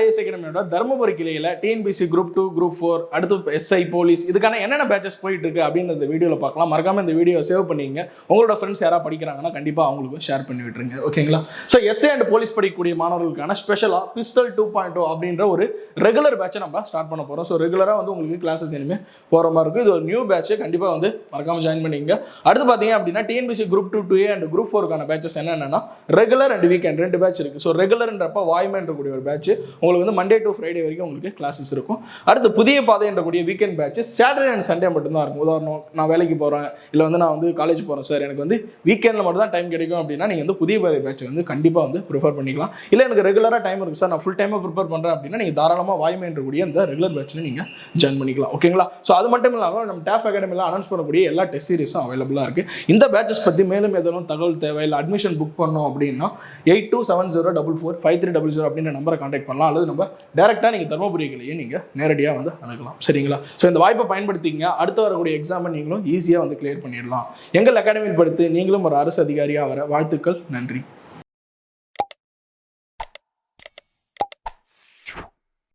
IS அகாடமியோட Dharmapuri கிளையில் TNPSC group 2 group 4 அடுத்து SI police இதுக்கான என்னென்ன பேச்சஸ் போயிட்டு இருக்கு அப்படின்னு இந்த வீடியோவில் பார்க்கலாம். மறக்காம இந்த வீடியோ சேவ் பண்ணிங்க. உங்களோட ஃப்ரெண்ட்ஸ் யாராவது படிக்கிறாங்கன்னா கண்டிப்பாக அவங்களுக்கு ஷேர் பண்ணி விட்டுருங்க. ஓகேங்களா? ஸோ எஸ்ஐ அண்ட் போலீஸ் படிக்கக்கூடிய மாணவர்களுக்கான ஸ்பெஷலாக பிஸ்டல் 2.0 அப்படின்ற ஒரு ரெகுலர் பேட்சை நம்ம ஸ்டார்ட் பண்ண போகிறோம். ஸோ ரெகுலராக வந்து உங்களுக்கு கிளாஸஸ் இனிமேல் போகிற மாதிரி இருக்கும். இது ஒரு நியூ பேட்ச், கண்டிப்பாக வந்து மறக்காம ஜாயின் பண்ணிங்க. அடுத்து பார்த்தீங்க அப்படின்னா TNPSC group 2 2A and group 4க்கான பேச்சஸ் என்னென்னா ரெகுலர் அண்ட் வீக்கெண்ட் 2 பேட்ச் இருக்குது. ஸோ ரெகுலர்ன்றப்ப வாய்மைன்றக்கூடிய ஒரு பேட்ச் உங்களுக்கு வந்து மண்டே டு ஃப்ரைடே வரைக்கும் உங்களுக்கு கிளாஸஸ் இருக்கும். அடுத்து புதிய பாதை என்றக்கூடிய weekend batch Saturday and Sunday மட்டும்தான் இருக்கும். உதாரணம், நான் வேலைக்கு போகிறேன், இல்லை வந்து நான் வந்து காலேஜ் போகிறேன் சார், எனக்கு வந்து வீக்கெண்டில் மட்டும் தான் டைம் கிடைக்கும் அப்படின்னா நீங்கள் வந்து புதிய பாதை பேட்ச் வந்து கண்டிப்பாக வந்து ப்ரிஃபர் பண்ணிக்கலாம். இல்லை எனக்கு ரெகுலராக டைம் இருக்குது சார், நான் ஃபுல் டைமாக ப்ரிப்பேர் பண்ணுறேன் அப்படின்னா நீங்கள் தாராளமாக வாய்மை என்றக்கூடிய அந்த ரெகுலர் பேட்சில் நீங்கள் ஜாயின் பண்ணிக்கலாம். ஓகேங்களா? ஸோ அது மட்டும் இல்லாமல் நம்ம டேஃப் அகாடமியில் அனௌன்ஸ் பண்ணக்கூடிய எல்லா டெஸ்ட் சீரிஸும் அவைலபிளாக இருக்குது. இந்த பேட்சஸ் பற்றி மேலும் எதுவும் தகவல் தேவை, இல்லை அட்மிஷன் புக் பண்ணோம் அப்படின்னா 8270445300 அப்படின்ற நம்பரை கான்டாக்ட் பண்ணலாம். அல்லது நம்ம டேரெக்டாக நீங்கள் தர்மபுரிகளையே நீங்கள் நேரடியாக வந்து அணுகலாம். சரிங்களா? ஸோ இந்த வாய்ப்பை பயன்படுத்திங்க. அடுத்து வரக்கூடிய எக்ஸாமை நீங்களும் ஈஸியாக வந்து கிளியர் பண்ணிடலாம். எங்கள் அகாடமியில் படித்து நீங்களும் ஒரு அரசு அதிகாரியாக வர வாழ்த்துக்கள். நன்றி.